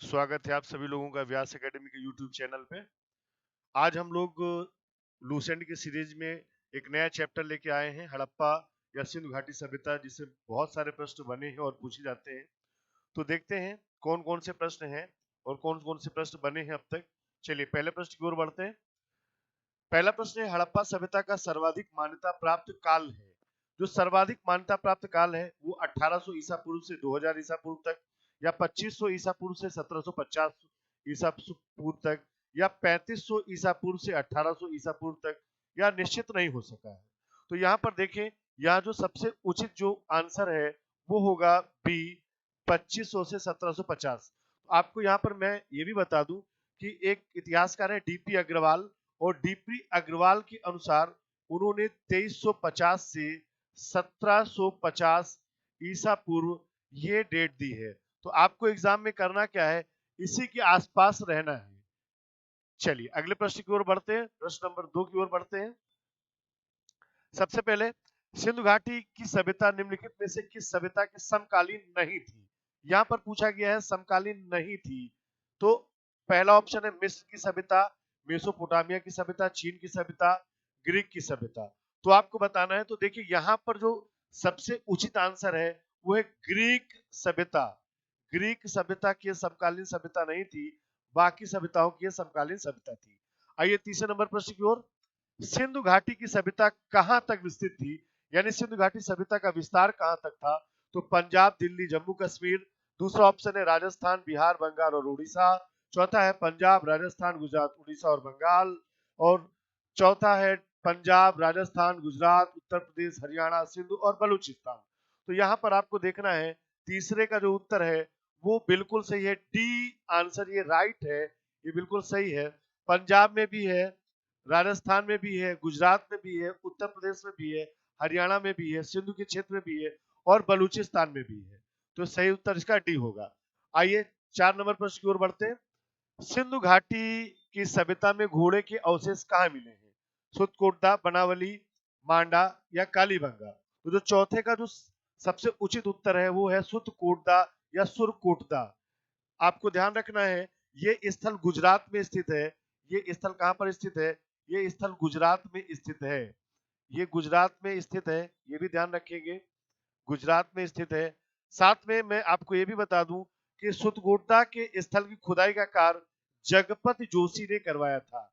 स्वागत है आप सभी लोगों का व्यास एकेडमी के यूट्यूब चैनल पे। आज हम लोग लूसेंट की सीरीज में एक नया चैप्टर लेके आए हैं, हड़प्पा या सिंधु घाटी सभ्यता, जिससे बहुत सारे प्रश्न बने हैं और पूछे जाते हैं। तो देखते हैं कौन कौन से प्रश्न हैं और कौन कौन से प्रश्न बने हैं अब तक। चलिए पहले प्रश्न की ओर बढ़ते हैं। पहला प्रश्न है, हड़प्पा सभ्यता का सर्वाधिक मान्यता प्राप्त काल है। जो सर्वाधिक मान्यता प्राप्त काल है वो 1800 ईसा पूर्व से 2000 ईसा पूर्व तक, या 2500 ईसा पूर्व से 1750 ईसा पूर्व तक, या 3500 ईसा पूर्व से 1800 ईसा पूर्व तक, या निश्चित नहीं हो सका है। तो यहाँ पर देखें, यहाँ जो सबसे उचित जो आंसर है वो होगा बी, 2500 से 1750। आपको यहाँ पर मैं ये भी बता दूं कि एक इतिहासकार है डीपी अग्रवाल, और डीपी अग्रवाल के अनुसार उन्होंने 2350 से 1750 ईसा पूर्व ये डेट दी है। तो आपको एग्जाम में करना क्या है, इसी के आसपास रहना है। चलिए अगले प्रश्न की ओर बढ़ते हैं, प्रश्न नंबर 2 की ओर बढ़ते हैं। सबसे पहले, सिंधु घाटी की सभ्यता निम्नलिखित में से किस सभ्यता के समकालीन नहीं थी। यहां पर पूछा गया है समकालीन नहीं थी। तो पहला ऑप्शन है मिस्र की सभ्यता, मेसोपोटामिया की सभ्यता, चीन की सभ्यता, ग्रीक की सभ्यता। तो आपको बताना है। तो देखिए यहां पर जो सबसे उचित आंसर है वो है ग्रीक सभ्यता। ग्रीक सभ्यता की समकालीन सभ्यता नहीं थी, बाकी सभ्यताओं की समकालीन सभ्यता थी। आइए तीसरे नंबर प्रश्न की ओर। सिंधु घाटी की सभ्यता कहां तक विस्तृत थी, यानी सिंधु घाटी सभ्यता का विस्तार कहां तक था। तो पंजाब, दिल्ली, जम्मू कश्मीर। दूसरा ऑप्शन है राजस्थान, बिहार, बंगाल और उड़ीसा। चौथा है पंजाब, राजस्थान, गुजरात, उड़ीसा और बंगाल। और चौथा है पंजाब, राजस्थान, गुजरात, उत्तर प्रदेश, हरियाणा, सिंधु और बलूचिस्तान। तो यहाँ पर आपको देखना है तीसरे का जो उत्तर है वो बिल्कुल सही है, डी आंसर ये राइट है, ये बिल्कुल सही है। पंजाब में भी है, राजस्थान में भी है, गुजरात में भी है, उत्तर प्रदेश में भी है, हरियाणा में भी है, सिंधु के क्षेत्र में भी है और बलूचिस्तान में भी है। तो सही उत्तर इसका डी होगा। आइए 4 नंबर प्रश्न की ओर बढ़ते हैं। सिंधु घाटी की सभ्यता में घोड़े के अवशेष कहाँ मिले हैं। सुतकोटदा, बनावली, मांडा या कालीबंगा। तो जो चौथे का जो सबसे उचित उत्तर है वो है सुतकोटदा या सुरकोटदा। आपको ध्यान रखना है ये स्थल गुजरात में स्थित है। ये स्थल कहां पर स्थित है, ये स्थल गुजरात में स्थित है। ये गुजरात में स्थित है, ये भी ध्यान रखेंगे, गुजरात में स्थित है। साथ में मैं आपको ये भी बता दूं कि सुतगोटा के स्थल की खुदाई का कार्य जगपति जोशी ने करवाया था।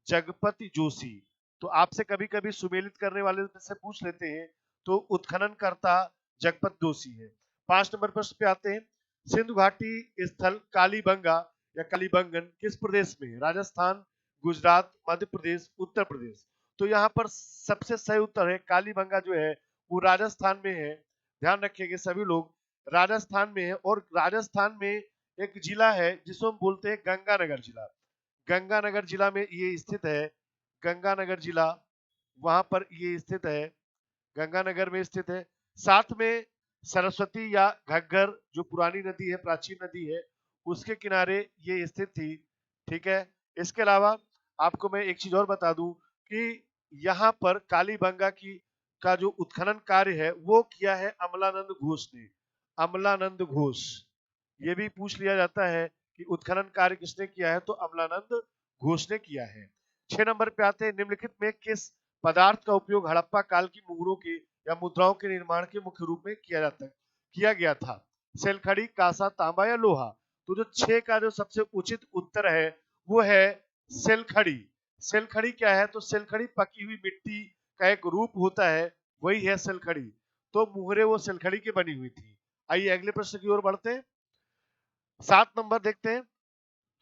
जगपति जोशी। तो आपसे कभी कभी सुमेलित करने वाले से पूछ लेते हैं, तो उत्खनन करता जगपति जोशी है। 5 नंबर प्रश्न पे आते हैं। सिंधु घाटी स्थल कालीबंगा या कालीबंगन किस प्रदेश में है। राजस्थान, गुजरात, मध्य प्रदेश, उत्तर प्रदेश। तो यहाँ पर सबसे सही उत्तर है कालीबंगा जो है वो राजस्थान में है। ध्यान रखिएगा सभी लोग, राजस्थान में है। और राजस्थान में एक जिला है जिसको हम बोलते हैं गंगानगर जिला। गंगानगर जिला में ये स्थित है। गंगानगर जिला वहां पर ये स्थित है, गंगानगर में स्थित है। साथ में सरस्वती या घग्गर जो पुरानी नदी है, प्राचीन नदी है, उसके किनारे ये स्थित थी। ठीक है। इसके अलावा आपको मैं एक चीज और बता दूं कि यहाँ पर कालीबंगा की का जो उत्खनन कार्य है वो किया है अमलानंद घोष ने। अमलानंद घोष। ये भी पूछ लिया जाता है कि उत्खनन कार्य किसने किया है, तो अमलानंद घोष ने किया है। 6 नंबर पे आते हैं। निम्नलिखित में किस पदार्थ का उपयोग हड़प्पा काल की मुहरों के या मुद्राओं के निर्माण के मुख्य रूप में किया गया था। सेलखड़ी, कांसा, तांबा या लोहा। तो जो 6 का जो सबसे उचित उत्तर है वो है सेलखड़ी। सेलखड़ी क्या है, तो सेलखड़ी पकी हुई मिट्टी का एक रूप होता है, वही है सेलखड़ी। तो मुहरे वो सेलखड़ी की बनी हुई थी। आइए अगले प्रश्न की ओर बढ़ते हैं। 7 नंबर देखते हैं।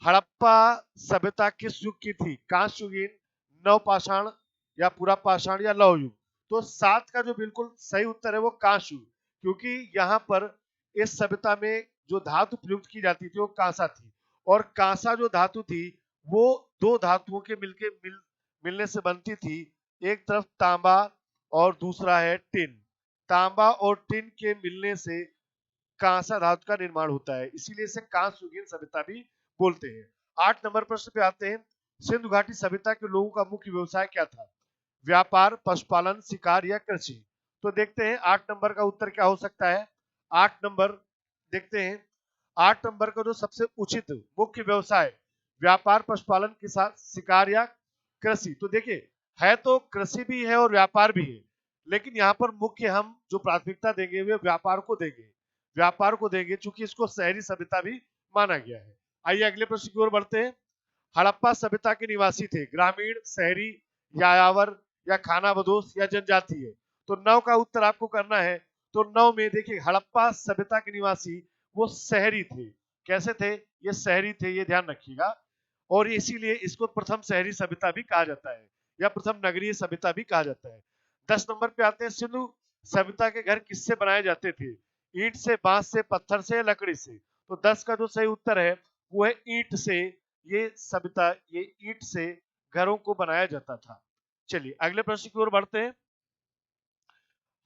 हड़प्पा सभ्यता किस युग की थी। कांस्ययुगीन, नवपाषाण या पुरापाषाण या लौह युग। तो 7 का जो बिल्कुल सही उत्तर है वो कांस्य युग, क्योंकि यहाँ पर इस सभ्यता में जो धातु प्रयुक्त की जाती थी वो कांसा थी। और कांसा जो धातु थी वो दो धातुओं के मिलने से बनती थी। एक तरफ तांबा और दूसरा है टिन। तांबा और टिन के मिलने से कांसा धातु का निर्माण होता है, इसीलिए इसे कांस्ययुगीन सभ्यता भी बोलते हैं। 8 नंबर प्रश्न पे आते हैं। सिंधु घाटी सभ्यता के लोगों का मुख्य व्यवसाय क्या था। व्यापार, पशुपालन, शिकार या कृषि। तो देखते हैं 8 नंबर का उत्तर क्या हो सकता है। 8 नंबर देखते हैं। 8 नंबर का जो सबसे उचित मुख्य व्यवसाय व्यापार, पशुपालन, किसान, शिकार या कृषि। तो देखिए है तो कृषि भी है और व्यापार भी है, लेकिन यहाँ पर मुख्य हम जो प्राथमिकता देंगे वे व्यापार को देंगे, व्यापार को देंगे, चूंकि इसको शहरी सभ्यता भी माना गया है। आइए अगले प्रश्न की ओर बढ़ते हैं। हड़प्पा सभ्यता के निवासी थे ग्रामीण, शहरी, यायावर या खानाबदोश या जनजातीय। तो 9 का उत्तर आपको करना है। तो 9 में देखिए हड़प्पा सभ्यता के निवासी वो शहरी थे। कैसे थे? ये शहरी थे, ये ध्यान रखिएगा, और इसीलिए इसको प्रथम शहरी सभ्यता भी कहा जाता है या प्रथम नगरीय सभ्यता भी कहा जाता है। 10 नंबर पे आते हैं। सिंधु सभ्यता के घर किससे बनाए जाते थे? ईंट से, बांस से, पत्थर से, लकड़ी से। तो 10 का जो सही उत्तर है वो है ईंट से। ये सभ्यता, ये ईंट से घरों को बनाया जाता था। चलिए अगले प्रश्न की ओर बढ़ते हैं।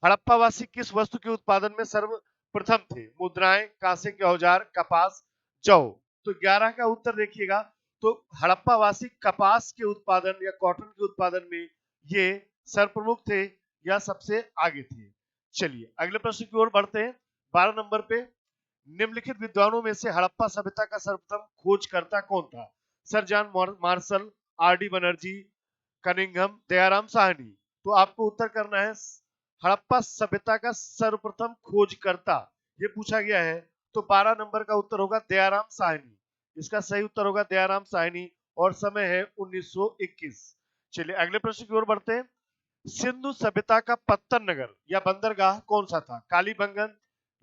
हड़प्पावासी किस वस्तु के उत्पादन में सर्वप्रथम थे? मुद्राएं, कांसे के औजार, कपास, जौ। तो 11 का उत्तर देखिएगा। तो हड़प्पावासी कपास के उत्पादन या कॉटन के उत्पादन में ये सर्वप्रमुख थे या सबसे आगे थे। चलिए अगले प्रश्न की ओर बढ़ते हैं। 12 नंबर पे निम्नलिखित विद्वानों में से हड़प्पा सभ्यता का सर्वप्रथम खोजकर्ता कौन था? Sir John martial, RD. Banerjee, Cunningham, Dayaram Sahni. तो आपको उत्तर करना है हड़प्पा सभ्यता का सर्वप्रथम खोजकर्ता ये पूछा गया है। तो 12 नंबर का उत्तर होगा दयाराम साहनी। इसका सही उत्तर होगा दयाराम साहनी और समय है 1921। चलिए अगले प्रश्न की ओर बढ़ते हैं। सिंधु सभ्यता का पत्तन नगर या बंदरगाह कौन सा था? कालीबंगन,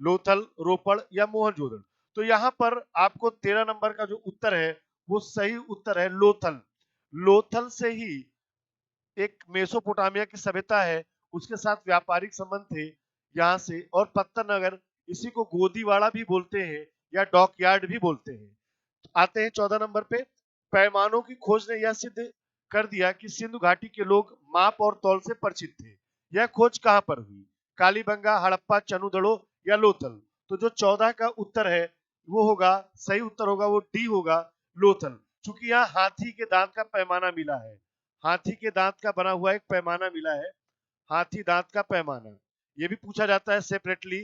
लोथल, रोपड़ या मोहनजोदड़ो। तो यहाँ पर आपको 13 नंबर का जो उत्तर है वो सही उत्तर है लोथल। लोथल से ही एक मेसोपोटामिया की सभ्यता है, उसके साथ व्यापारिक संबंध थे यहाँ से। और पत्तन नगर, इसी को गोदीवाड़ा भी बोलते हैं या डॉकयार्ड भी बोलते हैं। आते हैं 14 नंबर पे। पैमानों की खोज ने यह सिद्ध कर दिया कि सिंधु घाटी के लोग माप और तौल से परिचित थे। यह खोज कहां पर हुई? कालीबंगा, हड़प्पा, चनुदड़ो या लोथल। तो जो 14 का उत्तर है वो होगा, सही उत्तर होगा वो डी होगा, लोथल। चूंकि यहाँ हाथी के दांत का पैमाना मिला है, हाथी के दांत का बना हुआ एक पैमाना मिला है, हाथी दांत का पैमाना। ये भी पूछा जाता है सेपरेटली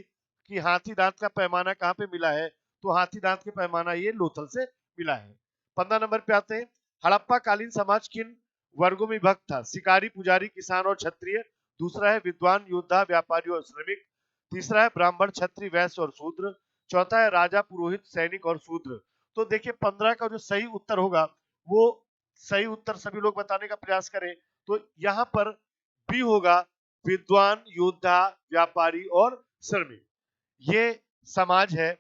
कि हाथी दांत का पैमाना कहाँ पे मिला है। तो हाथी दांत के पैमाना ये लोथल से मिला है। 15 नंबर पे आते हैं। हड़प्पा कालीन समाज किन वर्गों में विभक्त था? शिकारी, पुजारी, किसान और क्षत्रिय। दूसरा है विद्वान, योद्धा, व्यापारी और श्रमिक। तीसरा है ब्राह्मण, क्षत्रिय, वैश्य और शूद्र। चौथा है राजा, पुरोहित, सैनिक और शूद्र। तो देखिए 15 का जो सही उत्तर होगा वो सही उत्तर सभी लोग बताने का प्रयास करें। तो यहाँ पर बी होगा, विद्वान, योद्धा, व्यापारी और श्रमिक। ये समाज है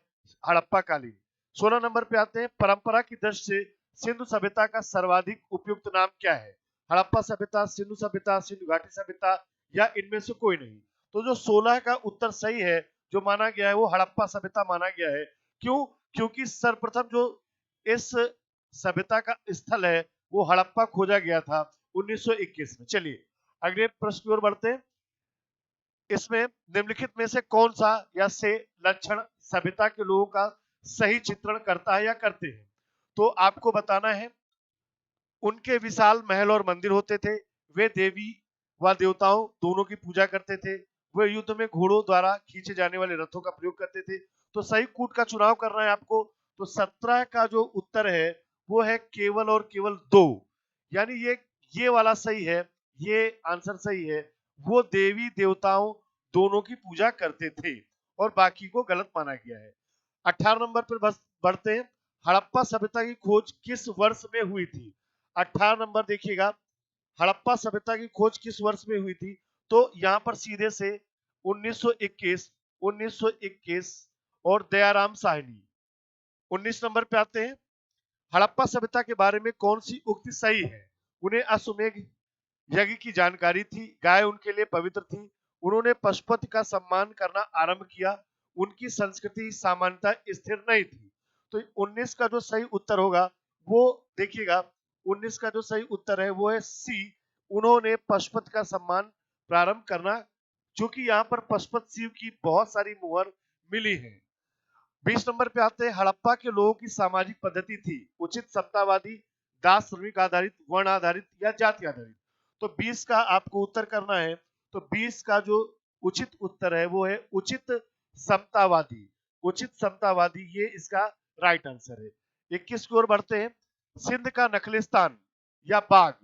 हड़प्पा कालीन। 16 नंबर पे आते हैं। परंपरा की दृष्टि से सिंधु सभ्यता का सर्वाधिक उपयुक्त नाम क्या है? हड़प्पा सभ्यता, सिंधु सभ्यता, सिंधु घाटी सभ्यता या इनमें से कोई नहीं। तो जो 16 का उत्तर सही है, जो माना गया है वो हड़प्पा सभ्यता माना गया है। क्यों? क्योंकि सर्वप्रथम जो इस सभ्यता का स्थल है वो हड़प्पा खोजा गया था 1921 में। चलिए अगले प्रश्न की ओर बढ़ते हैं। इसमें निम्नलिखित में से कौन सा या से लक्षण सभ्यता के लोगों का सही चित्रण करता है या करते हैं? तो आपको बताना है। उनके विशाल महल और मंदिर होते थे, वे देवी व देवताओं दोनों की पूजा करते थे, वे युद्ध में घोड़ों द्वारा खींचे जाने वाले रथों का प्रयोग करते थे। तो सही कूट का चुनाव करना है आपको। तो 17 का जो उत्तर है वो है केवल और केवल 2, यानी ये वाला सही है, ये आंसर सही है। वो देवी देवताओं दोनों की पूजा करते थे और बाकी को गलत माना गया है। 18 नंबर पर बस बढ़ते हैं। हड़प्पा सभ्यता की खोज किस वर्ष में हुई थी? 18 नंबर देखिएगा, हड़प्पा सभ्यता की खोज किस वर्ष में हुई थी? तो यहाँ पर सीधे से 1921, 1921 और दयाराम साहनी। 19 नंबर पे आते हैं। हड़प्पा सभ्यता के बारे में कौन सी उक्ति सही है? उन्हें अश्वमेध यज्ञ की जानकारी थी, गाय उनके लिए पवित्र थी, उन्होंने पशुपति का सम्मान करना आरंभ किया, उनकी संस्कृति सामान्यता स्थिर नहीं थी। तो 19 का जो सही उत्तर होगा वो देखिएगा, 19 का जो सही उत्तर है वो है सी, उन्होंने पशुपति का सम्मान प्रारंभ करना। चूंकि यहाँ पर पशुपति शिव की बहुत सारी मुहर मिली है। 20 नंबर पे आते हैं। हड़प्पा के लोगों की सामाजिक पद्धति थी उचित, सत्तावादी, दास श्रमिक आधारित, वर्ण आधारित या जाति आधारित। तो 20 का आपको उत्तर करना है। तो 20 का जो उचित उत्तर है वो है उचित समतावादी। उचित समतावादी ये इसका राइट आंसर है। 21 की ओर बढ़ते हैं। सिंध का नखलिस्तान या बाग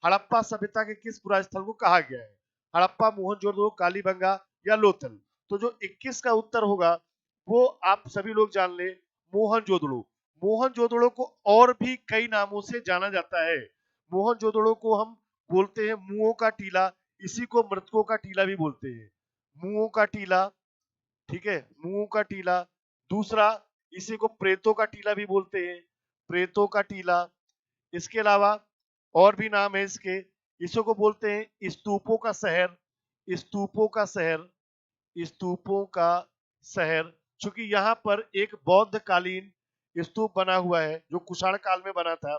हड़प्पा सभ्यता के किस पुरा स्थल को कहा गया है? हड़प्पा, मोहनजोदड़ो, कालीबंगा या लोथल? तो जो 21 का उत्तर होगा वो आप सभी लोग जान ले, मोहनजोदड़ो। मोहनजोदड़ो को और भी कई नामों से जाना जाता है। मोहनजोदड़ो को हम बोलते हैं मुंहों का टीला, इसी को मृतकों का टीला भी बोलते हैं। मुंहों का टीला, ठीक है, मुंहों का टीला। दूसरा, इसी को प्रेतों का टीला भी बोलते हैं, प्रेतों का टीला। इसके अलावा और भी नाम है इसके, इसी को बोलते हैं स्तूपों का शहर, स्तूपों का शहर, स्तूपों का शहर। चूंकि यहाँ पर एक बौद्ध कालीन स्तूप बना हुआ है जो कुषाण काल में बना था,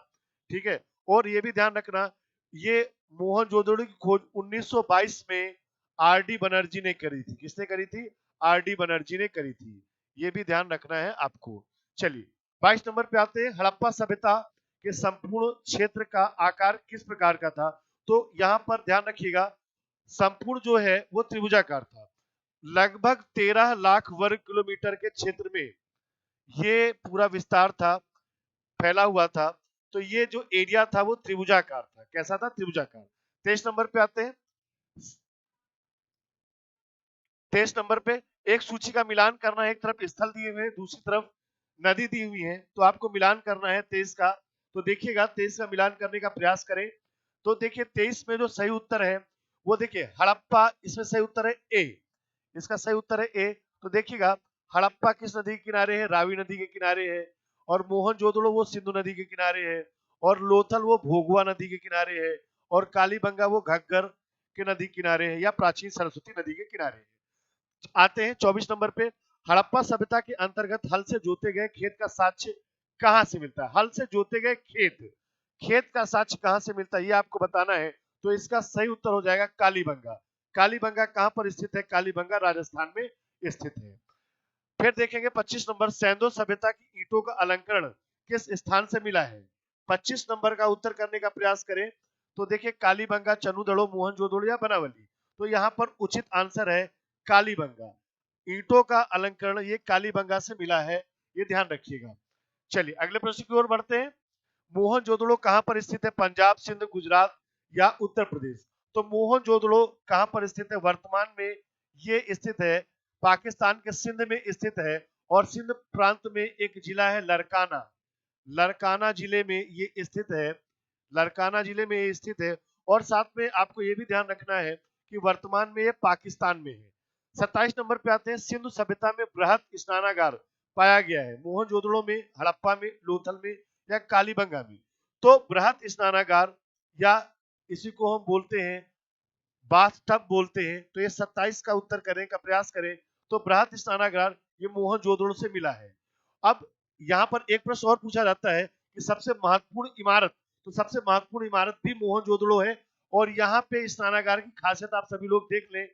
ठीक है। और ये भी ध्यान रखना, ये मोहनजोदड़ो की खोज 1922 में आर.डी. बनर्जी ने करी थी। किसने करी थी? आर.डी. बनर्जी ने करी थी। ये भी ध्यान रखना है आपको। चलिए 22 नंबर पे आते हैं। हड़प्पा सभ्यता के संपूर्ण क्षेत्र का आकार किस प्रकार का था? तो यहाँ पर ध्यान रखिएगा, संपूर्ण जो है वो त्रिभुजाकार था। लगभग 13 लाख वर्ग किलोमीटर के क्षेत्र में ये पूरा विस्तार था, फैला हुआ था। तो ये जो एरिया था वो त्रिभुजाकार था। कैसा था? त्रिभुजाकार। 23 नंबर पे आते हैं। 23 नंबर पे एक सूची का मिलान करना है। एक तरफ स्थल दिए हुए हैं, दूसरी तरफ नदी दी हुई है, तो आपको मिलान करना है 23 का। तो देखिएगा 23 का मिलान करने का प्रयास करें। तो देखिए 23 में जो सही उत्तर है वो देखिए हड़प्पा, इसमें सही उत्तर है ए, इसका सही उत्तर है ए। तो देखिएगा हड़प्पा किस नदी के किनारे है? रावी नदी के किनारे है। और मोहनजोदड़ो वो सिंधु नदी के किनारे है। और लोथल वो भोगवा नदी के किनारे है। और कालीबंगा वो घग्गर के नदी किनारे है या प्राचीन सरस्वती नदी के किनारे है। आते हैं 24 नंबर पे। हड़प्पा सभ्यता के अंतर्गत हल से जोते गए खेत का साक्ष्य कहां से मिलता है? हल से जोते गए खेत, खेत का साक्ष्य कहां से मिलता है ये आपको बताना है। तो इसका सही उत्तर हो जाएगा कालीबंगा। कालीबंगा कहां पर स्थित है? कालीबंगा राजस्थान में स्थित है। फिर देखेंगे 25 नंबर। सैंधो सभ्यता की ईंटों का अलंकरण किस स्थान से मिला है? 25 नंबर का उत्तर करने का प्रयास करें। तो देखिए कालीबंगा, चनुदड़ो, मोहनजोदड़ो या बनावली? तो यहाँ पर उचित आंसर है कालीबंगा। ईंटों का अलंकरण ये कालीबंगा से मिला है, ये ध्यान रखिएगा। चलिए अगले प्रश्न की ओर बढ़ते हैं। मोहनजोदड़ो कहां पर स्थित है? पंजाब, सिंध, गुजरात या उत्तर प्रदेश? तो मोहनजोदड़ो कहां पर स्थित है? वर्तमान में ये स्थित है पाकिस्तान के सिंध में स्थित है। और सिंध प्रांत में एक जिला है लरकाना, लरकाना जिले में ये स्थित है, लरकाना जिले में ये स्थित है। और साथ में आपको ये भी ध्यान रखना है कि वर्तमान में ये पाकिस्तान में है। 27 नंबर पे आते हैं। सिंधु सभ्यता में बृहद स्नानागार पाया गया है? मोहनजोदड़ो में, हड़प्पा में, लोथल में या कालीबंगा में? तो बृहद स्नानागार या इसी को हम बोलते हैं बाथटब बोलते हैं। तो ये 27 का उत्तर करने का प्रयास करें। तो बृहद स्नानागार ये मोहनजोदड़ो से मिला है। अब यहाँ पर एक प्रश्न और पूछा जाता है कि सबसे महत्वपूर्ण इमारत, तो सबसे महत्वपूर्ण इमारत भी मोहनजोदड़ो है। और यहाँ पे स्नानागार की खासियत आप सभी लोग देख लें,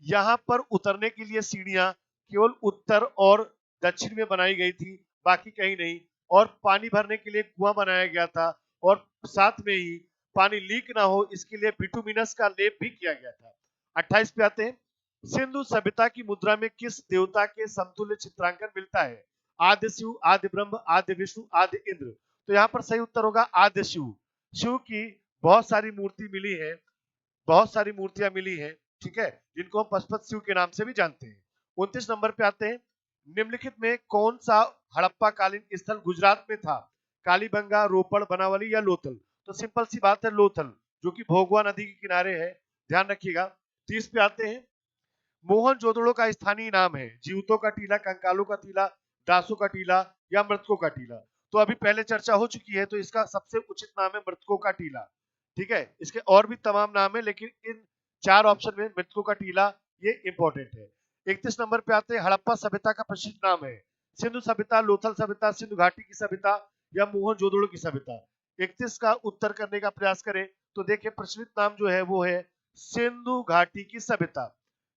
यहाँ पर उतरने के लिए सीढ़ियां केवल उत्तर और दक्षिण में बनाई गई थी, बाकी कहीं नहीं। और पानी भरने के लिए कुआं बनाया गया था। और साथ में ही पानी लीक ना हो इसके लिए बिटुमिनस का लेप भी किया गया था। 28 पे आते हैं। सिंधु सभ्यता की मुद्रा में किस देवता के समतुल्य चित्रांकन मिलता है? आद्य शिव, आद्य ब्रह्म, आद्य विष्णु, आद्य इंद्र? तो यहाँ पर सही उत्तर होगा आद्य शिव। शिव की बहुत सारी मूर्ति मिली है, बहुत सारी मूर्तियां मिली हैं, ठीक है, जिनको हम पशुपत शिव के नाम से भी जानते हैं। 29 नंबर पे आते हैं। निम्नलिखित में कौन सा हड़प्पा कालीन स्थल गुजरात में था? कालीबंगा, रोपड़, बनावली या लोथल? तो सिंपल सी बात है लोथल, जो कि भोगवा नदी के किनारे है, ध्यान रखिएगा। 30 पे आते हैं। मोहनजोदड़ो का स्थानीय नाम है? जीवतों का टीला, कंकालों का टीला, दासों का टीला या मृतकों का टीला? तो अभी पहले चर्चा हो चुकी है, तो इसका सबसे उचित नाम है मृतकों का टीला, ठीक है। इसके और भी तमाम नाम है, लेकिन इन 4 ऑप्शन में मृतकों का टीला ये इंपॉर्टेंट है। 31 नंबर पे आते हैं। हड़प्पा सभ्यता का प्रसिद्ध नाम है? सिंधु सभ्यता, लोथल सभ्यता, सिंधु घाटी की सभ्यता या मोहनजोदड़ो की सभ्यता? 31 का उत्तर करने का प्रयास करें। तो देखिए प्रचलित नाम जो है वो है सिंधु घाटी की सभ्यता,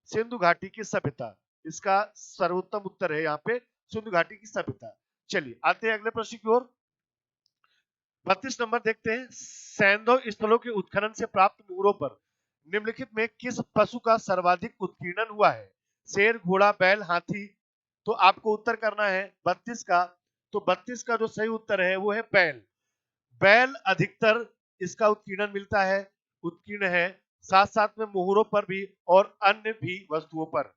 सिंधु घाटी की सभ्यता इसका सर्वोत्तम उत्तर है यहाँ पे, सिंधु घाटी की सभ्यता। चलिए आते हैं अगले प्रश्न की ओर। 32 नंबर देखते हैं। सैंधव स्थलों के उत्खनन से प्राप्त मूरों पर निम्नलिखित में किस पशु का सर्वाधिक उत्कीर्णन हुआ है? शेर, घोड़ा, बैल, हाथी? तो आपको उत्तर करना है 32 का तो 32 का जो सही उत्तर है वो है बैल। बैल अधिकतर इसका उत्कीर्णन मिलता है, उत्कीर्ण है, साथ साथ में मोहरों पर भी और अन्य भी वस्तुओं पर।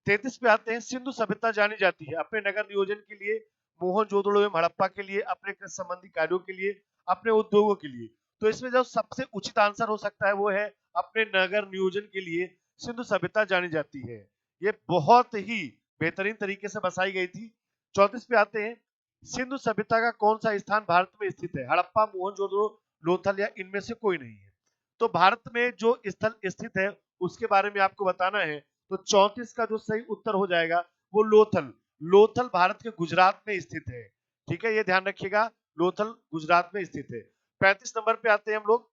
33 पे आते हैं। सिंधु सभ्यता जानी जाती है अपने नगर नियोजन के लिए, मोहनजोदड़ो एवं हड़प्पा के लिए, अपने कृषि संबंधी कार्यों के लिए, अपने उद्योगों के लिए। तो इसमें जो सबसे उचित आंसर हो सकता है वो है अपने नगर नियोजन के लिए सिंधु सभ्यता जानी जाती है। ये बहुत ही बेहतरीन तरीके से बसाई गई थी। 34 पे आते हैं। सिंधु सभ्यता का कौन सा स्थान भारत में स्थित है? हड़प्पा, मोहनजोदड़ो, लोथल या इनमें से कोई नहीं है। तो भारत में जो स्थल स्थित है उसके बारे में आपको बताना है। तो 34 का जो सही उत्तर हो जाएगा वो लोथल। लोथल भारत के गुजरात में स्थित है। ठीक है, ये ध्यान रखिएगा, लोथल गुजरात में स्थित है। 35 नंबर पे आते हैं हम लोग।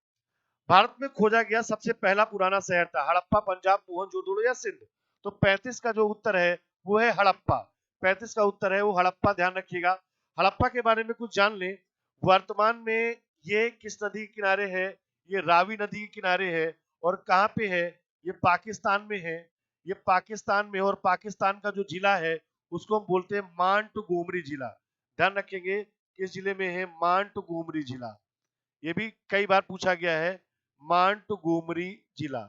भारत में खोजा गया सबसे पहला पुराना शहर था हड़प्पा, पंजाब, मोहनजोदड़ो या सिंध? तो 35 का जो उत्तर है वो है हड़प्पा। 35 का उत्तर है वो हड़प्पा, ध्यान रखिएगा। हड़प्पा के बारे में कुछ जान लें। वर्तमान में ये किस नदी के किनारे है? ये रावी नदी के किनारे है। और कहाँ पे है? ये पाकिस्तान में है। ये पाकिस्तान में, और पाकिस्तान का जो जिला है उसको हम बोलते हैं मांटगोमरी जिला। ध्यान रखेंगे किस जिले में है? मांटगोमरी जिला। ये भी कई बार पूछा गया है। मांटगोमरी जिला,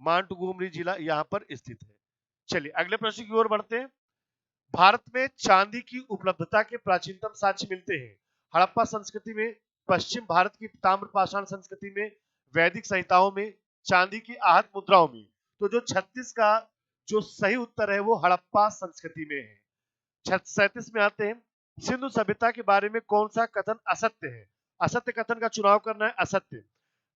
मांटगोमरी जिला यहाँ पर स्थित है। चलिए अगले प्रश्न की ओर बढ़ते हैं। भारत में चांदी की उपलब्धता के प्राचीनतम साक्ष्य मिलते हैं हड़प्पा संस्कृति में, पश्चिम भारत की ताम्रपाषाण संस्कृति में, वैदिक संहिताओं में, चांदी की आहत मुद्राओं में। तो जो 36 का जो सही उत्तर है वो हड़प्पा संस्कृति में है। 37 में आते हैं। सिंधु सभ्यता के बारे में कौन सा कथन असत्य है? असत्य कथन का चुनाव करना है। असत्य।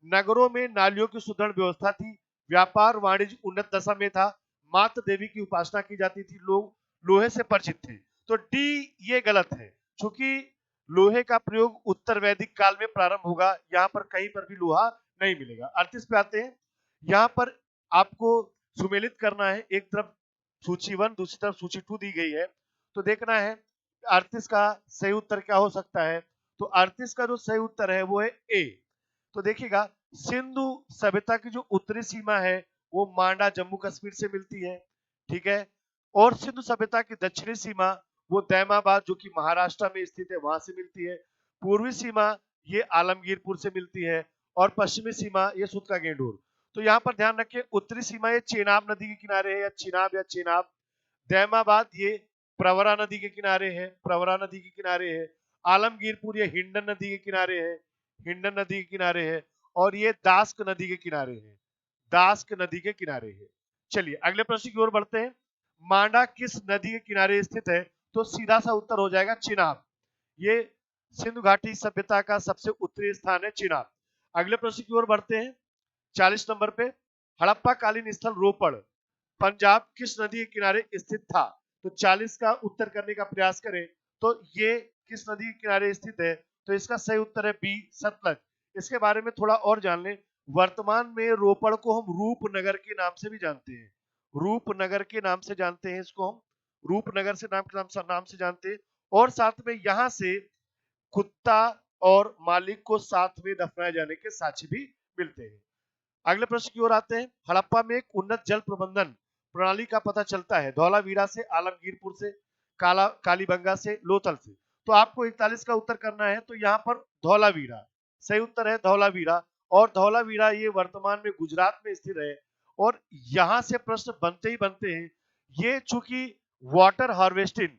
नगरों में नालियों की सुदृढ़ व्यवस्था थी, व्यापार वाणिज्य उन्नत दशा में था, मात्र देवी की उपासना की जाती थी, लोग लोहे से परिचित थे। तो डी ये गलत है, क्योंकि लोहे का प्रयोग उत्तर वैदिक काल में प्रारंभ होगा, यहाँ पर कहीं पर भी लोहा नहीं मिलेगा। 38 पे आते हैं। यहाँ पर आपको सुमेलित करना है, एक तरफ सूची 1 दूसरी तरफ सूची 2 दी गई है, तो देखना है 38 का सही उत्तर क्या हो सकता है। तो 38 का जो सही उत्तर है वो है ए। तो देखिएगा, सिंधु सभ्यता की जो उत्तरी सीमा है वो मांडा जम्मू कश्मीर से मिलती है, ठीक है। और सिंधु सभ्यता की दक्षिणी सीमा वो दैमाबाद जो कि महाराष्ट्र में स्थित है वहां से मिलती है। पूर्वी सीमा ये आलमगीरपुर से मिलती है, और पश्चिमी सीमा ये सुत का गेंडोर। तो यहाँ पर ध्यान रखिए, उत्तरी सीमा ये चेनाब नदी के किनारे है, या चिनाब या चेनाब। दैमाबाद ये प्रवरा नदी के किनारे है, प्रवरा नदी के किनारे है। आलमगीरपुर ये हिंडन नदी के किनारे है, हिंडन नदी के किनारे है। और ये दास्क नदी के किनारे है, दास्क नदी के किनारे है। चलिए अगले प्रश्न की ओर बढ़ते हैं। मांडा किस नदी के किनारे स्थित है? तो सीधा सा उत्तर हो जाएगा चिनाब। ये सिंधु घाटी सभ्यता का सबसे उत्तरी स्थान है चिनाब। अगले प्रश्न की ओर बढ़ते हैं। 40 नंबर पे, हड़प्पा कालीन स्थल रोपड़ पंजाब किस नदी के किनारे स्थित था? तो 40 का उत्तर करने का प्रयास करें तो ये किस नदी के किनारे स्थित है? तो इसका सही उत्तर है बी, सतलज। इसके बारे में थोड़ा और जान लें। वर्तमान में रोपड़ को हम रूपनगर के नाम से भी जानते हैं, रूपनगर के नाम से जानते हैं इसको हम, रूपनगर से नाम से जानते हैं। और साथ में यहाँ से कुत्ता और मालिक को साथ में दफनाए जाने के साक्ष्य भी मिलते हैं। अगले प्रश्न की ओर आते हैं। हड़प्पा में एक उन्नत जल प्रबंधन प्रणाली का पता चलता है धौलावीरा से, आलमगीरपुर से, कालीबंगा से, लोथल से। तो आपको 41 का उत्तर करना है। तो यहाँ पर धौलावीरा सही उत्तर है, धौलावीरा। और धौलावीरा ये वर्तमान में गुजरात में स्थित है। और यहां से प्रश्न बनते ही बनते हैं। ये चूंकि वाटर हार्वेस्टिंग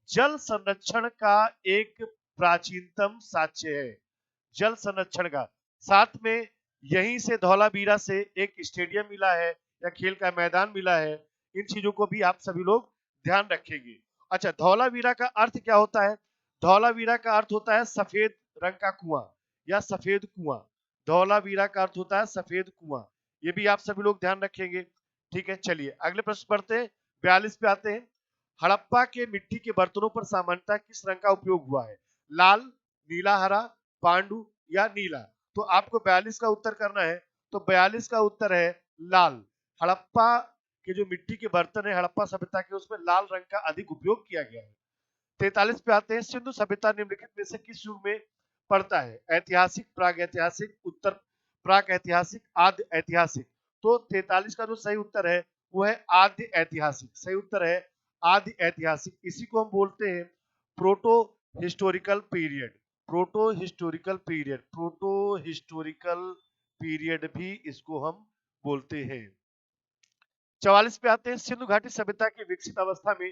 जल संरक्षण का एक प्राचीनतम साक्ष्य है, जल संरक्षण का। साथ में यहीं से धौलावीरा से एक स्टेडियम मिला है या खेल का मैदान मिला है। इन चीजों को भी आप सभी लोग ध्यान रखेंगे। अच्छा, धौलावीरा का अर्थ क्या होता है? धौलावीरा का अर्थ होता है सफेद रंग का कुआं या सफेद कुआं। धौलावीरा का अर्थ होता है सफेद कुआं। ये भी आप सभी लोग ध्यान रखेंगे, ठीक है। चलिए अगले प्रश्न पढ़ते हैं। 42 पे आते हैं। हड़प्पा के मिट्टी के बर्तनों पर सामान्यतः किस रंग का उपयोग हुआ है? लाल, नीला, हरा, पांडु या नीला? तो आपको 42 का उत्तर करना है। तो 42 का उत्तर है लाल। हड़प्पा के जो मिट्टी के बर्तन है हड़प्पा सभ्यता के, उसमें लाल रंग का अधिक उपयोग किया गया है। 43 पे आते हैं। सिंधु सभ्यता निम्नलिखित में से किस युग में पड़ता है? ऐतिहासिक, प्राग ऐतिहासिक, उत्तर प्राग ऐतिहासिक, आद्य ऐतिहासिक। तो 43 का जो सही उत्तर है वो है आद्य ऐतिहासिक। सही उत्तर है आदि ऐतिहासिक। इसी को हम बोलते हैं proto historical period, proto historical period, proto historical period भी इसको हम बोलते हैं। 44 पे आते हैं, सिंधु घाटी सभ्यता की विकसित अवस्था में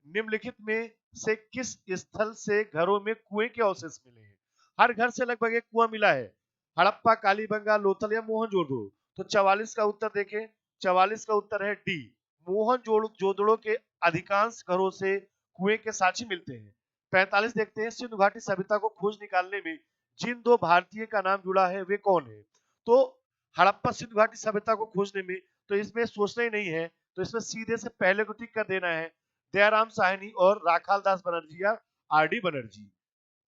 निम्नलिखित में से किस स्थल से घरों में कुएं के अवशेष मिले हैं? हर घर से लगभग एक कुआं मिला है, हड़प्पा, कालीबंगा, लोथल या मोहनजोदड़ो। तो 44 का उत्तर देखें, 44 का उत्तर है डी, मोहनजोदड़ो के अधिकांश घरों से कुएं के साक्ष्य मिलते हैं। 45 देखते हैं, सिंधु घाटी सभ्यता को खोज निकालने में जिन दो भारतीय का नाम जुड़ा है वे कौन है? तो हड़प्पा सिंधु घाटी सभ्यता को खोजने में तो इसमें सोचना ही नहीं है, तो इसमें सीधे से पहले को टिक कर देना है, दयाराम साहनी और राखाल दास बनर्जी या आर डी बनर्जी।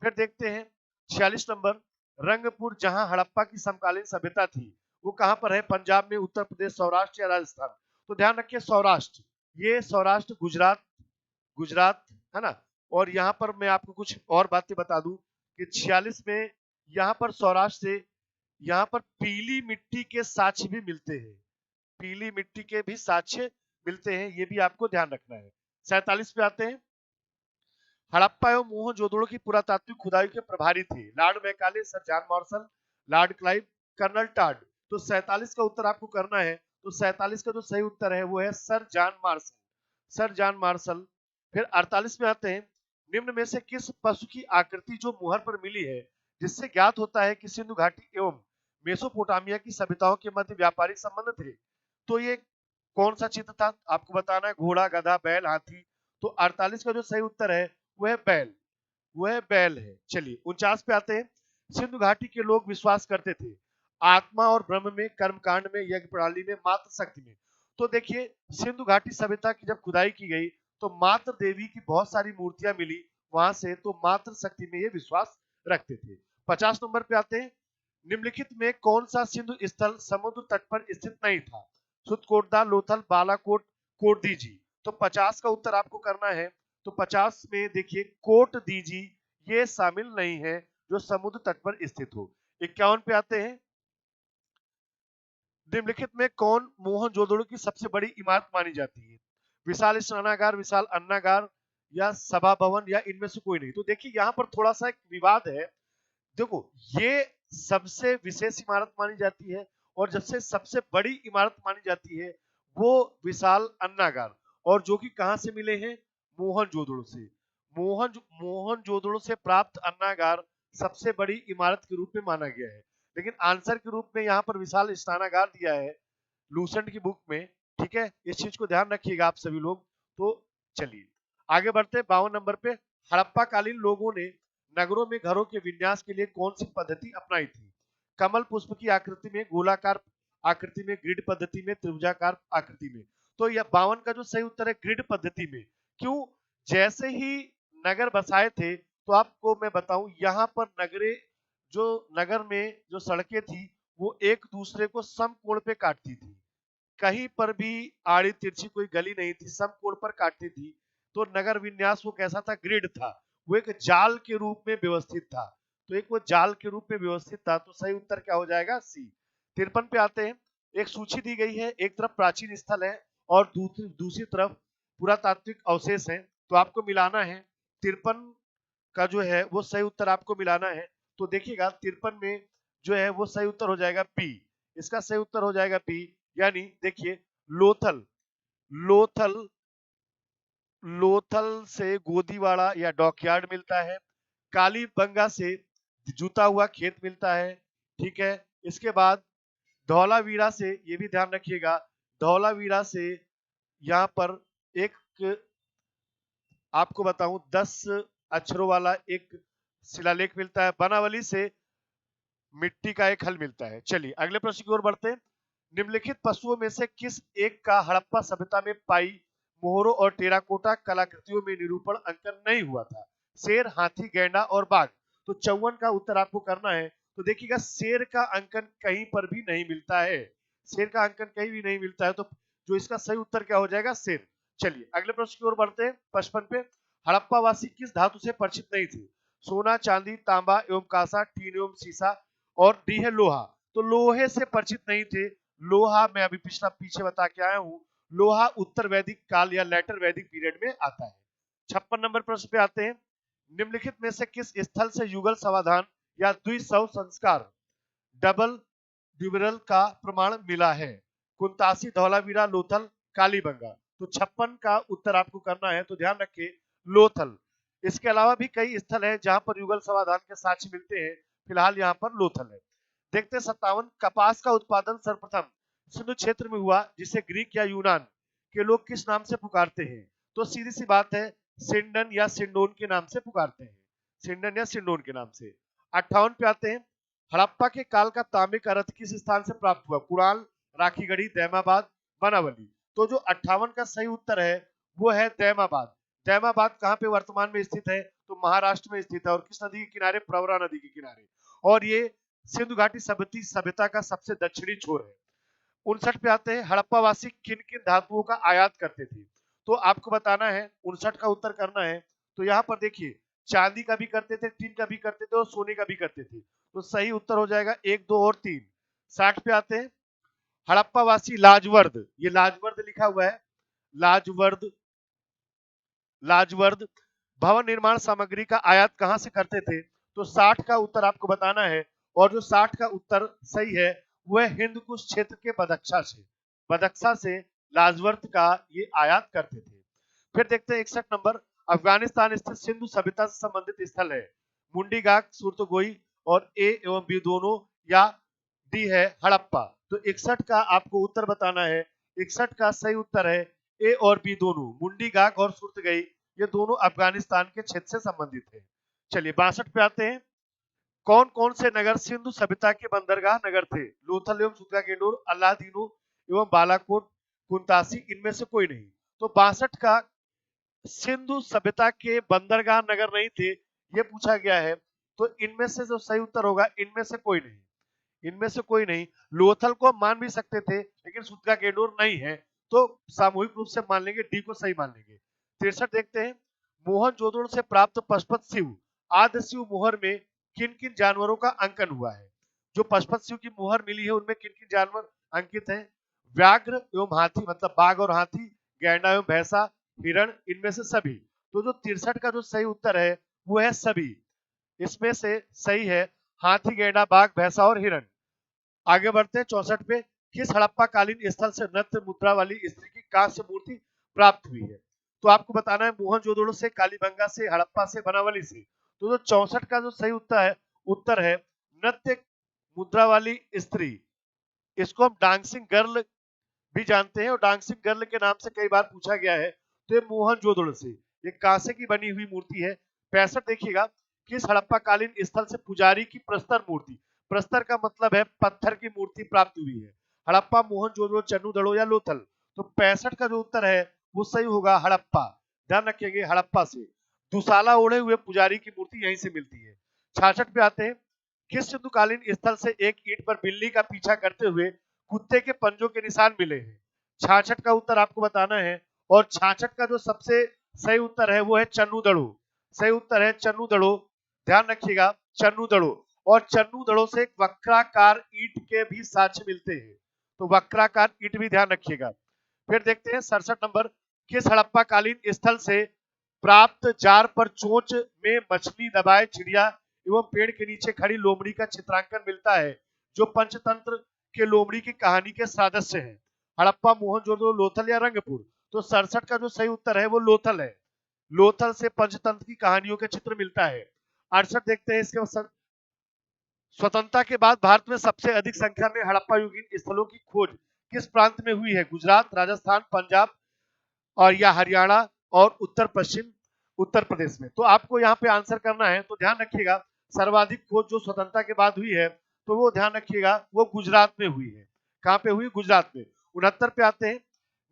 फिर देखते हैं 46 नंबर, रंगपुर जहां हड़प्पा की समकालीन सभ्यता थी वो कहां पर है? पंजाब में, उत्तर प्रदेश, सौराष्ट्र या राजस्थान? तो ध्यान रखिए सौराष्ट्र, ये सौराष्ट्र गुजरात, गुजरात है ना। और यहाँ पर मैं आपको कुछ और बातें बता दूं कि 46 में यहाँ पर सौराष्ट्र से यहाँ पर पीली मिट्टी के साक्ष्य भी मिलते हैं, पीली मिट्टी के भी साक्ष्य मिलते हैं, ये भी आपको ध्यान रखना है। 47 पे आते हैं, हड़प्पा एवं मोहनजोदड़ो की पुरातात्विक खुदाई के प्रभारी थे Lord Macaulay, sir John Marshall, Lord Clive, colonel Tod. तो 47 का उत्तर आपको करना है, तो 47 का जो सही उत्तर है वो है sir John martial, sir John martial. फिर 48 में आते हैं, निम्न में से किस पशु की आकृति जो मुहर पर मिली है जिससे ज्ञात होता है कि सिंधु घाटी एवं मेसोपोटामिया की सभ्यताओं के मध्य व्यापारिक संबंध थे? तो ये कौन सा चित्र था आपको बताना है, घोड़ा, गधा, बैल, हाथी। तो 48 का जो सही उत्तर है वह बैल, वह बैल है। चलिए 49 पे आते हैं, सिंधु घाटी के लोग विश्वास करते थे आत्मा और ब्रह्म में, कर्मकांड में, यज्ञ प्रणाली में, मात्र शक्ति में। तो देखिए सिंधु घाटी सभ्यता की जब खुदाई की गई तो मात्र देवी की बहुत सारी मूर्तियां मिली वहां से, तो मात्र शक्ति में ये विश्वास रखते थे। 50 नंबर पे आते हैं, निम्नलिखित में कौन सा सिंधु स्थल समुद्र तट पर स्थित नहीं था? सुतकोटदा, लोथल, बालाकोट, कोटदीजी। तो 50 का उत्तर आपको करना है, तो 50 में देखिए कोट दीजी ये शामिल नहीं है जो समुद्र तट पर स्थित हो। 51 पे आते हैं, निम्नलिखित में कौन मोहनजोदड़ो की सबसे बड़ी इमारत मानी जाती है? विशाल स्नानागार, विशाल अन्नागार या सभा भवन या इनमें से कोई नहीं? तो देखिए यहाँ पर थोड़ा सा एक विवाद है। देखो ये सबसे विशेष इमारत मानी जाती है और जबसे सबसे बड़ी इमारत मानी जाती है वो विशाल अन्नागार, और जो कि कहां से मिले हैं? मोहनजोदड़ो से। मोहनजोदड़ो से प्राप्त अन्नागार सबसे बड़ी इमारत के रूप में माना गया है, लेकिन आंसर के रूप में यहाँ पर विशाल स्नानागार दिया है लूसेंट की बुक में। ठीक है, इस चीज को ध्यान रखिएगा आप सभी लोग। तो चलिए आगे बढ़ते हैं 52 नंबर पे, हड़प्पा कालीन लोगों ने नगरों में घरों के विन्यास के लिए कौन सी पद्धति अपनाई थी? कमल पुष्प की आकृति में, गोलाकार आकृति में, ग्रिड पद्धति में, त्रिभुजाकार आकृति में? तो यह 52 का जो सही उत्तर है ग्रिड पद्धति में। क्यों? जैसे ही नगर बसाए थे तो आपको मैं बताऊं यहाँ पर नगरे जो नगर में जो सड़कें थी वो एक दूसरे को समकोण पे काटती थी, कहीं पर भी आड़ी तिरछी कोई गली नहीं थी, समकोण पर काटती थी। तो नगर विन्यास वो कैसा था? ग्रिड था, वो एक जाल के रूप में व्यवस्थित था। तो एक वो जाल के रूप में व्यवस्थित था, तो सही उत्तर क्या हो जाएगा? सी। 53 पे आते हैं, एक सूची दी गई है, एक तरफ प्राचीन स्थल है और दूसरी तरफ पुरातात्विक अवशेष है, तो आपको मिलाना है। 53 का जो है वो सही उत्तर आपको मिलाना है। तो देखिएगा 53 में जो है वो सही उत्तर हो जाएगा बी, इसका सही उत्तर हो जाएगा बी। यानी देखिए लोथल, लोथल लोथल से गोदीवाड़ा या डॉकयार्ड मिलता है, कालीबंगा से जुता हुआ खेत मिलता है। ठीक है, इसके बाद धौलावीरा से, ये भी ध्यान रखिएगा, धौलावीरा से यहाँ पर एक आपको बताऊं 10 अक्षरों वाला एक शिलालेख मिलता है, बनावली से मिट्टी का एक हल मिलता है। चलिए अगले प्रश्न की ओर बढ़ते हैं, निम्नलिखित पशुओं में से किस एक का हड़प्पा सभ्यता में पाई मोहरों और टेराकोटा कलाकृतियों में निरूपण अंकन नहीं हुआ था? शेर, हाथी, गैंडा और बाघ। तो 54 का उत्तर आपको करना है। तो देखिएगा शेर का अंकन कहीं पर भी नहीं मिलता है, शेर का अंकन कहीं भी नहीं मिलता है, तो जो इसका सही उत्तर क्या हो जाएगा? शेर। चलिए अगले प्रश्न की ओर बढ़ते हैं, 55 पे, हड़प्पा वासी किस धातु से परिचित नहीं थे? सोना, चांदी, तांबा एवं कांसा, टीन एवं सीसा, और डी है लोहा। तो लोहे से परिचित नहीं थे, लोहा मैं अभी पीछे बता के आया हूं, लोहा उत्तर वैदिक काल या लेटर वैदिक पीरियड में आता है। 56 नंबर प्रश्न पे आते हैं, निम्नलिखित में से किस स्थल से युगल समाधान या द्विशव संस्कार डबल ड्यूबरल का प्रमाण मिला है? कुंतासी, धौलावीरा, लोथल, कालीबंगा। तो 56 का उत्तर आपको करना है, तो ध्यान रखिए लोथल। इसके अलावा भी कई स्थल है जहां पर युगल समाधान के साक्ष्य मिलते हैं, फिलहाल यहाँ पर लोथल है। देखते हैं 57, कपास का उत्पादन सर्वप्रथम सिंधु क्षेत्र में हुआ जिसे ग्रीक या यूनान के लोग किस नाम से पुकारते हैं? तो सीधी सी बात है, सिंडन या सिंडोन के नाम से पुकारते हैं, सिंडन या सिंडोन के नाम से। 58 पे आते हैं, हड़प्पा के काल का तांबे का रथ किस स्थान से प्राप्त हुआ? कुणाल, राखीगढ़ी, दैमाबाद, बनावली। तो जो 58 का सही उत्तर है वो है दैमाबाद। दैमाबाद कहाँ पे वर्तमान में स्थित है? तो महाराष्ट्र में स्थित है, और किस नदी के किनारे? प्रवरा नदी के किनारे। और ये सिंधु घाटी सभ्यता का सबसे दक्षिणी छोर है। 59 पे आते हैं, हड़प्पा वासी किन किन धातुओं का आयात करते थे? तो आपको बताना है, 59 का उत्तर करना है। तो यहाँ पर देखिए, चांदी का भी करते थे, टिन का भी करते थे, और सोने का भी करते थे। तो सही उत्तर हो जाएगा 1, 2 और 3। 60 पे आते हैं, हड़प्पा वासी लाजवर्द, ये लाजवर्द लिखा हुआ है, लाजवर्द, लाजवर्द भवन निर्माण सामग्री का आयात कहां से करते थे? तो 60 का उत्तर आपको बताना है, और जो 60 का उत्तर सही है वह हिंद कुश क्षेत्र के बदख्शा से लाजवर्द का ये आयात करते थे। फिर देखते हैं 61 नंबर, अफगानिस्तान स्थित सिंधु सभ्यता से संबंधित स्थल है मुंडी गाक, सुरतगोई, और ए एवं बी दोनों, या डी है हड़प्पा। तो 61 का आपको उत्तर बताना है। 61 का सही उत्तर है ए और बी दोनों, मुंडी गाक और सुरतगई, ये दोनों अफगानिस्तान के क्षेत्र से संबंधित है। चलिए 62 पे आते हैं, कौन कौन से नगर सिंधु सभ्यता के बंदरगाह नगर थे? लोथल एवं सुतगाकेंडोर, अल्लादीनो एवं बालाकोट, कुंतासी, इनमें से कोई नहीं। तो 62 का सिंधु सभ्यता के बंदरगाह नगर नहीं थे, ये पूछा गया है। तो इनमें से जो सही उत्तर होगा, इनमें से कोई नहीं, इनमें से कोई नहीं। लोथल को हम मान भी सकते थे, लेकिन सुतगाकेंडोर नहीं है, तो सामूहिक रूप से मान लेंगे, डी को सही मान लेंगे। 63 देखते हैं, मोहनजोदड़ो से प्राप्त पशुपत शिव आदि शिव मोहर में किन किन जानवरों का अंकन हुआ है? जो पशुपत शिव की मोहर मिली है उनमें किन किन जानवर अंकित हैं? व्याघ्र एवं हाथी, मतलब बाघ और हाथी, गैंडा एवं भैंसा, हिरण, इनमें से सभी। तो जो 63 का जो सही उत्तर है वो है सभी, इसमें से सही है हाथी, गैंडा, बाघ, भैंसा और हिरण। आगे बढ़ते हैं 64 पे, किस हड़प्पा कालीन स्थल से नृत्य मुद्रा वाली स्त्री की कांस्य मूर्ति प्राप्त हुई है? तो आपको बताना है मोहनजोदड़ो से, कालीबंगा से, हड़प्पा से, बनावली से। तो जो 64 का जो सही उत्तर है नृत्य मुद्रा वाली स्त्री, इसको हम डांसिंग गर्ल भी जानते हैं, और डांसिंग गर्ल के नाम से कई बार पूछा गया है। तो ये मोहनजोदड़ो से, ये कांसे की बनी हुई मूर्ति है। 65 देखिएगा, किस हड़प्पा कालीन स्थल से पुजारी की प्रस्तर मूर्ति, प्रस्तर का मतलब है पत्थर की मूर्ति, प्राप्त हुई है? हड़प्पा, मोहनजोदड़ो, चन्नूदड़ो या लोथल। तो 65 का जो उत्तर है वो सही होगा हड़प्पा। ध्यान रखिएगा, हड़प्पा से दुसाला ओढ़े हुए पुजारी की मूर्ति यहीं से मिलती है। 66 पे आते हैं, किस सिंधुकालीन स्थल से एक ईंट पर बिल्ली का पीछा करते हुए कुत्ते के पंजों के निशान मिले हैं? 66 का उत्तर आपको बताना है, और 66 का जो सबसे सही उत्तर है वो है चन्नूदड़ो। सही उत्तर है चन्नूदड़ो। ध्यान रखिएगा, चन्नूदड़ो। और चन्नूदड़ो से वक्राकार ईंट के भी साक्ष्य मिलते हैं, तो वक्राकार ईंट भी ध्यान रखिएगा। फिर देखते हैं 67 नंबर, किस हड़प्पा कालीन स्थल से प्राप्त जार पर चोंच में मछली दबाए चिड़िया एवं पेड़ के नीचे खड़ी लोमड़ी का चित्रांकन मिलता है, जो पंचतंत्र के लोमड़ी की कहानी के सदस्य हैं? हड़प्पा, मोहनजोदड़ो, लोथल या रंगपुर। तो 67 का जो सही उत्तर है वो लोथल है। लोथल से पंचतंत्र की कहानियों के चित्र मिलता है। 68 देखते हैं, इसके स्वतंत्रता के बाद भारत में सबसे अधिक संख्या में हड़प्पा युगीन स्थलों की खोज किस प्रांत में हुई है? गुजरात, राजस्थान, पंजाब, और या हरियाणा, और उत्तर पश्चिम उत्तर प्रदेश में। तो आपको यहाँ पे आंसर करना है, तो ध्यान रखिएगा सर्वाधिक खोज जो स्वतंत्रता के बाद हुई है, तो वो ध्यान रखिएगा वो गुजरात में हुई है। कहाँ पे हुई? गुजरात में। 69 पे आते हैं,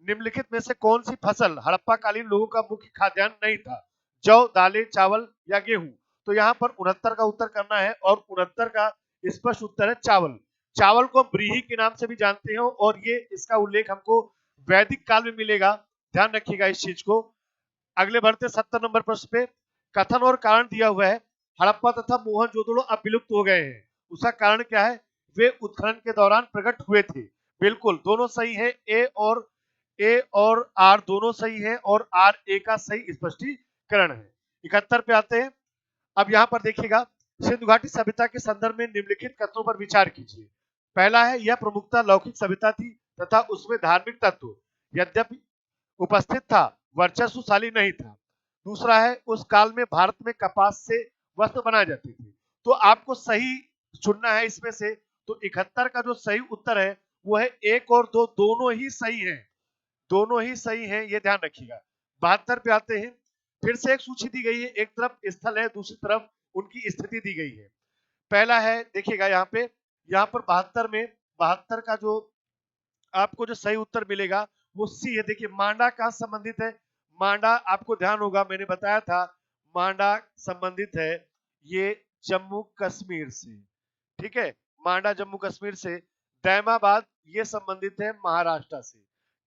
निम्नलिखित में से कौन सी फसल हड़प्पा कालीन लोगों का मुख्य खाद्यान्न नहीं था? जौ, दालें, चावल या गेहूं। तो यहाँ पर 69 का उत्तर करना है, और 69 का स्पष्ट उत्तर है चावल। चावल को ब्रीही के नाम से भी जानते हैं, और ये इसका उल्लेख हमको वैदिक काल में मिलेगा। ध्यान रखिएगा इस चीज को। अगले बढ़ते 70 नंबर प्रश्न पे, कथन और कारण दिया हुआ है हड़प्पा तथा मोहनजोदड़ो अब विलुप्त हो गए हैं, उसका कारण क्या है? वे उत्खनन के दौरान प्रकट हुए थे। बिल्कुल, दोनों सही है, ए और आर दोनों सही है, और आर ए का सही स्पष्टीकरण है। 71 पे आते हैं, अब यहाँ पर देखिएगा, सिंधु घाटी सभ्यता के संदर्भ में निम्नलिखित कथनों पर विचार कीजिए। पहला है, यह प्रमुखता लौकिक सभ्यता थी तथा उसमें धार्मिक तत्व यद्यपि उपस्थित था, वर्चस्वशाली नहीं था। दूसरा है, उस काल में भारत में कपास से वस्त्र बनाए जाते थे। तो आपको सही चुनना है इसमें से। तो 71 का जो सही उत्तर है वो है 1 और 2, दोनों ही सही हैं, दोनों ही सही हैं, ये ध्यान रखिएगा। 72 पे आते हैं। फिर से एक सूची दी गई है, एक तरफ स्थल है, दूसरी तरफ उनकी स्थिति दी गई है। पहला है, देखिएगा यहाँ पे, यहाँ पर 72 में 72 का जो आपको जो सही उत्तर मिलेगा वो सी है। देखिए मांडा कहाँ संबंधित है, मांडा आपको ध्यान होगा, मैंने बताया था मांडा संबंधित है ये जम्मू कश्मीर से, ठीक है, मांडा जम्मू कश्मीर से। दैमाबाद ये संबंधित है महाराष्ट्र से।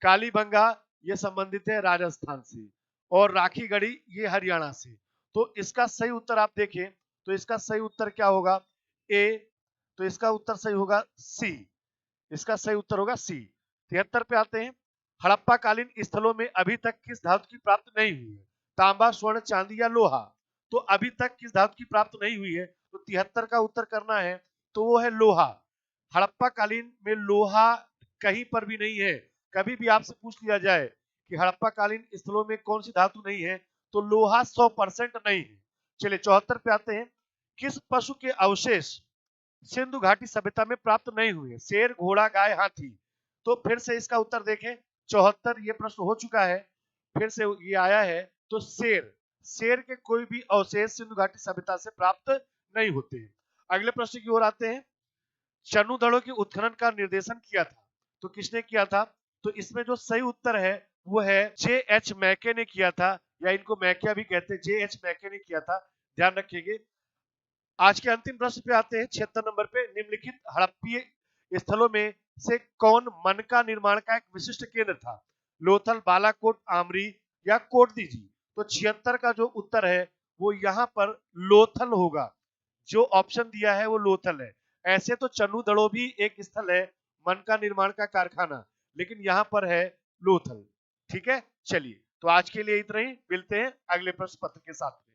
कालीबंगा ये संबंधित है राजस्थान से। और राखीगढ़ी ये हरियाणा से। तो इसका सही उत्तर आप देखें तो इसका सही उत्तर क्या होगा, ए। तो इसका उत्तर सही होगा सी, इसका सही उत्तर होगा सी। 73 पे आते हैं। हड़प्पा कालीन स्थलों में अभी तक किस धातु की प्राप्ति नहीं हुई है, तांबा, स्वर्ण, चांदी या लोहा। तो अभी तक किस धातु की प्राप्ति नहीं हुई है, तो 73 का उत्तर करना है, तो वो है लोहा। हड़प्पा कालीन में लोहा कहीं पर भी नहीं है। कभी भी आपसे पूछ लिया जाए कि हड़प्पा कालीन स्थलों में कौन सी धातु नहीं है, तो लोहा 100% नहीं है। चलिए 74 पे आते हैं। किस पशु के अवशेष सिंधु घाटी सभ्यता में प्राप्त नहीं हुए, शेर, घोड़ा, गाय, हाथी। तो फिर से इसका उत्तर देखें, 74 ये प्रश्न हो चुका है, फिर से ये आया है। तो शेर, शेर के कोई भी अवशेष सिंधु घाटी सभ्यता से प्राप्त नहीं होते हैं। अगले प्रश्न की ओर आते हैं। चन्नू दड़ों के उत्खनन का निर्देशन किया था, तो किसने किया था, तो इसमें जो सही उत्तर है वो है J.H. मैके ने किया था, या इनको मैकिया भी कहते हैं, J.H. मैके ने किया था, ध्यान रखिएगा। आज के अंतिम प्रश्न पे आते हैं 76 नंबर पे। निम्नलिखित हड़प्पीय स्थलों में से कौन मनका निर्माण का एक विशिष्ट केंद्र था, लोथल, बालाकोट, आमरी या कोटदीजी। तो 76 का जो उत्तर है वो यहाँ पर लोथल होगा, जो ऑप्शन दिया है वो लोथल है। ऐसे तो चन्नू दड़ो भी एक स्थल है मनका निर्माण का कारखाना, लेकिन यहाँ पर है लोथल। ठीक है, चलिए तो आज के लिए इतना ही, मिलते हैं अगले प्रश्न पत्र के साथ में।